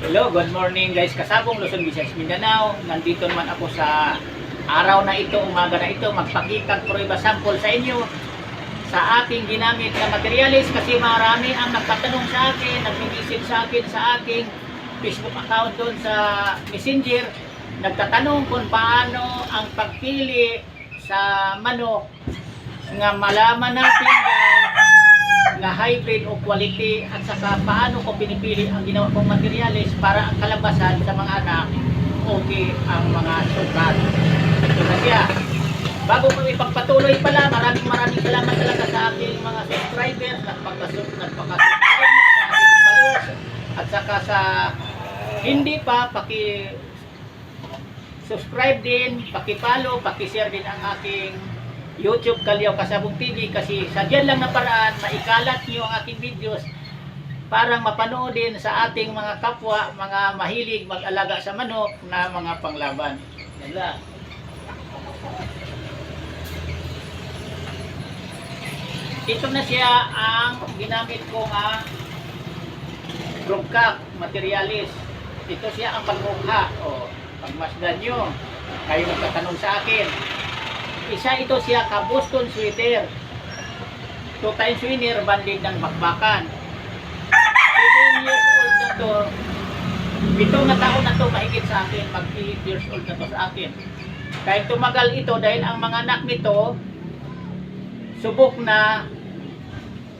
Hello, good morning guys. Kasabong Luzon, Visayas, Mindanao. Nandito naman ako sa araw na ito, umaga na ito, magpakita prueba sample sa inyo sa aking ginamit na materialis kasi marami ang nagtatanong sa akin, nag-message sa akin sa aking Facebook account doon sa Messenger. Nagtatanong kung paano ang pagpili sa manok nga malaman natin na hybrid o quality at saka paano ko pinipili ang ginawa kong materialis para ang kalabasan sa mga anak okay ang mga sukat. Ito na siya. Bago ko ipagpatuloy pala, maraming salamat talaga sa aking mga subscribers, nagpakasubscribe na sa aking followers at saka sa hindi pa, subscribe din, paki-follow, paki-share din ang aking YouTube Kalyaw Kasabong TV kasi sa dyan lang na paraan maikalat nyo ang aking videos para mapanood din sa ating mga kapwa, mga mahilig mag-alaga sa manok na mga panglaban. Yan. Ito na siya ang ginamit ko nga broadcast materialis. Ito siya ang pagmukha. O, pagmasdan nyo, kayo magtatanong sa akin. Isa ito siya ka Boston sweater. 2 times winner, banding ng bakbakan. 7 years old na to. 7 na taon na to mahigit sa akin. Mag 8 years old na to sa akin. Kahit tumagal ito dahil ang mga anak nito subok na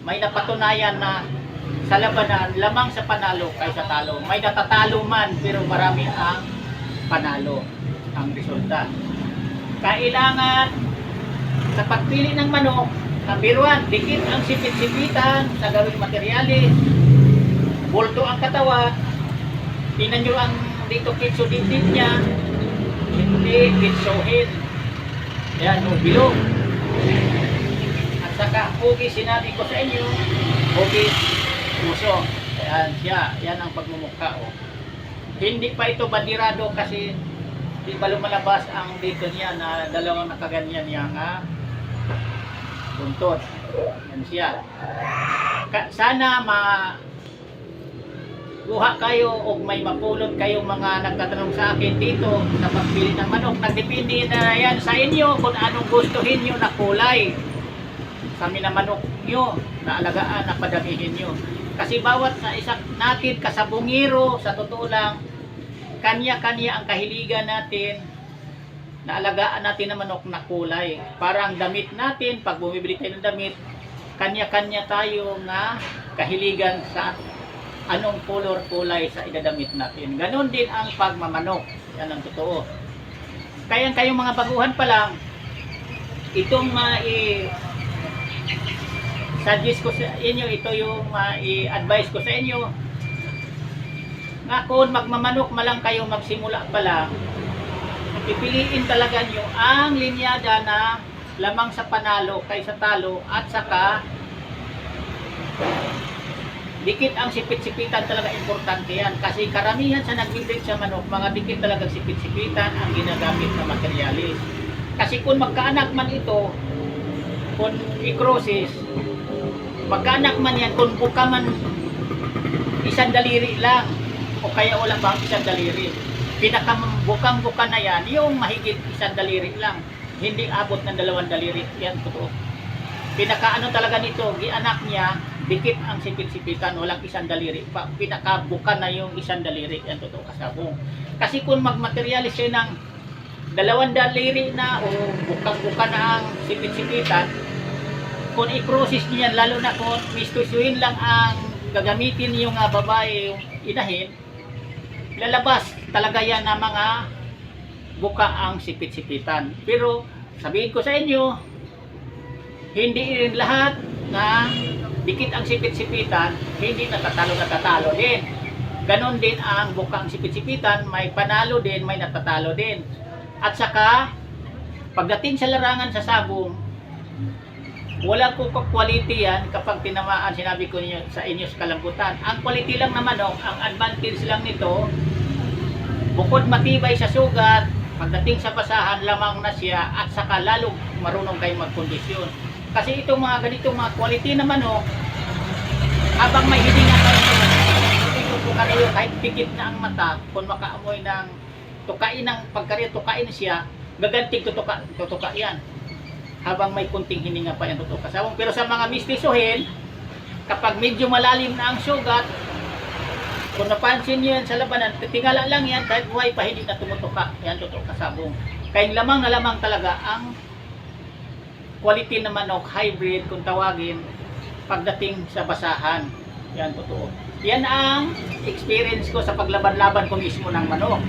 may napatunayan na sa labanan lamang sa panalo kaysa talo. May natatalo man pero marami ang panalo ang resulta. Kailangan sa pagpili ng manok, number 1, dikit ang sipit-sipitan sa gawing materialis, bulto ang katawan, tingnan nyo ang dito kitso dindin niya, hindi kitsohin, yan o bilog, at saka hugi sinabi ko sa inyo, hugi puso, yan siya, yan ang pagmumukha o. Hindi pa ito bandirado kasi di ba lumalabas ang dito niya na dalawang nakaganyan niya nga buntot. Yan siya. Sana kuha kayo o may mapulot kayong mga nagtatanong sa akin dito sa pagpili ng manok. Nagdepende na yan sa inyo kung anong gustuhin nyo na kulay sa minamanok nyo na alagaan na padamihin nyo. Kasi bawat sa isa natin kasabungiro sa totoo lang kanya-kanya ang kahiligan natin na alagaan natin ng manok na kulay. Parang damit natin, pag bumibili tayo ng damit, kanya-kanya tayo na kahiligan sa anong color kulay sa idadamit natin. Ganon din ang pagmamanok. Yan ang totoo. Kaya kayong mga baguhan pa lang, itong suggest ko sa inyo, ito yung advice ko sa inyo, nga kung magmamanok malang kayo magsimula pa lang, pipiliin talaga nyo ang linyada na lamang sa panalo kaysa talo at saka dikit ang sipit-sipitan talaga importante yan kasi karamihan sa nagbibig sa manok mga dikit talaga sipit-sipitan ang ginagamit na materialis kasi kung magkaanak man ito kung i-crosses magkaanak man yan kung buka man isang daliri lang o kaya wala bang isang daliri. Pinakabukang-buka na yan, yung mahigit isang daliri lang. Hindi abot ng 2 daliri. Yan, totoo. Pinakaano talaga nito, gianak niya, dikit ang sipit-sipitan, walang isang daliri. Pinakabuka na yung isang daliri. Yan, totoo, kasabong. Kasi kung magmaterialis kayo ng 2 daliri na o bukang-buka na ang sipit-sipitan, kung i-process niyan, lalo na kung mistusuin lang ang gagamitin yung babae, yung inahin, lalabas talaga yan na mga buka ang sipit-sipitan. Pero sabihin ko sa inyo, hindi rin lahat na dikit ang sipit-sipitan, hindi natatalo din. Ganon din ang buka ang sipit-sipitan, may panalo din, may natatalo din. At saka, pagdating sa larangan sa sabong, wala ko quality yan kapag tinamaan, sinabi ko niyo sa inyo sa kalambutan. Ang quality lang na manok, ang advantage lang nito, bukod matibay sa sugat, pagdating sa basahan, lamang na siya at saka lalong marunong kayo magkondisyon. Kasi itong mga ganitong mga quality na manok, habang may hininga kayo ko kanayo kahit pikit na ang mata, kung makaamoy ng tukain ng pagkariya, tukain siya, gagantig tutuka yan. Habang may kunting hininga pa yan tutuka kasabong. Pero sa mga mistisuhin, kapag medyo malalim na ang sugat, kung napansin nyo yan sa labanan, tingala lang yan, kahit buhay pa hindi na tumutuka, yan tutuka kasabong. Kaya lamang na lamang talaga ang quality na manok, hybrid kung tawagin, pagdating sa basahan. Yan totoo. Yan ang experience ko sa paglaban-laban ko mismo ng manok.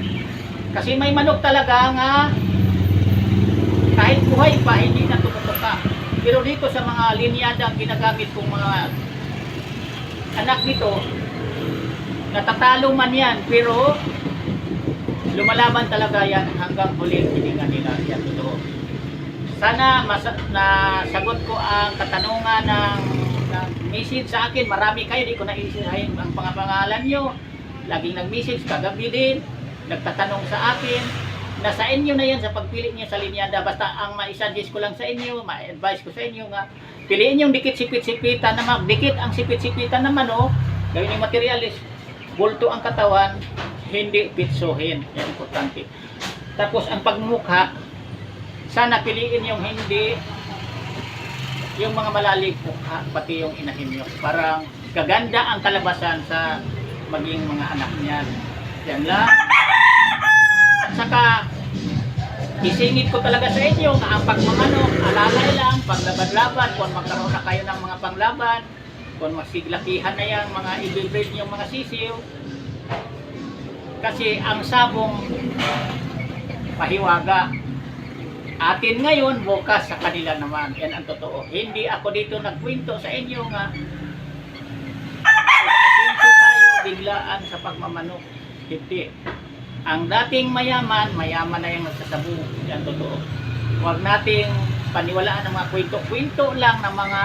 Kasi may manok talaga nga kahit buhay pa hindi na tumutuka. Pero dito sa mga linyada ang ginagamit kong mga anak nito, natatalo man yan, pero lumalaban talaga yan hanggang huling hininga nila. Yan totoo. Sana nasagot ko ang katanungan ng message sa akin. Marami kayo, di ko naisisahin ang pangalan nyo. Laging nag-message, kagabi din, nagtatanong sa akin. Nasa inyo na yan sa pagpili niyo sa linyada. Basta ang ma-suggest ko lang sa inyo, ma-advise ko sa inyo nga, piliin yung dikit sipit-sipitan naman. Dikit ang sipit-sipitan naman, oh. Gawin yung materialis. Bulto ang katawan, hindi pitsuhin. Yan importante. Tapos ang pagmukha, sana piliin yung hindi, yung mga malalig mukha, pati yung inahin nyo. Parang gaganda ang kalabasan sa maging mga anak niyan. Yan lang. At saka, isingit ko talaga sa inyo na ang pagmamanok, alalay lang, paglaban-laban, kung magkaroon na kayo ng mga panglaban, kung masiglakihan na yan, mga i-breed yung mga sisiw. Kasi ang sabong pahiwaga. Atin ngayon, bukas sa kanila naman. Yan ang totoo. Hindi ako dito nagkwento sa inyo nga asinso tayo biglaan sa pagmamanok. Hindi. Ang dating mayaman, mayaman na yung nagsasabong. Yan totoo. Huwag nating paniwalaan ng mga kwento-kwento lang ng mga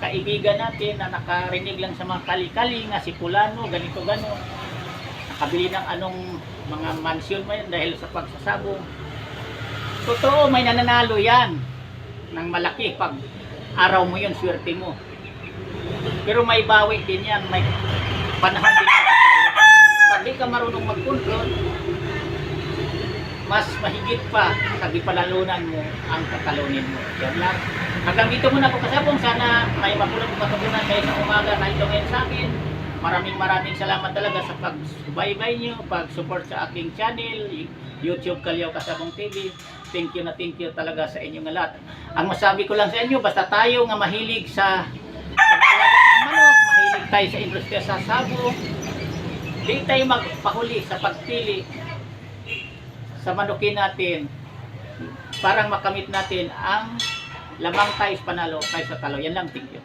kaibigan natin na nakarinig lang sa mga kali-kali nga si Pulano, ganito gano. Nakabili ng anong mga mansyon mo yan dahil sa pagsasabong. Totoo, may nananalo yan ng malaki pag araw mo yun, swerte mo. Pero may bawi din yan, may panahon din na tayo. Pag di ka marunong mag-control, mas mahigit pa sa ipalalunan mo ang katalunin mo. Yan lang. Hanggang dito muna po kasabong. Sana may mapulang matutunan kayo sa umaga na ito ngayon sa akin. Maraming salamat talaga sa pag-subaybay nyo, pag-support sa aking channel, YouTube Kalyaw Kasabong TV. Thank you talaga sa inyong lahat. Ang masabi ko lang sa inyo, basta tayo nga mahilig sa pag-alaga ng manok, mahilig tayo sa industriya sa sabong, di tayo magpahuli sa pagpili sa manukin natin, parang makamit natin ang lamang tayo panalo kaysa talo. Yan lang, thank you.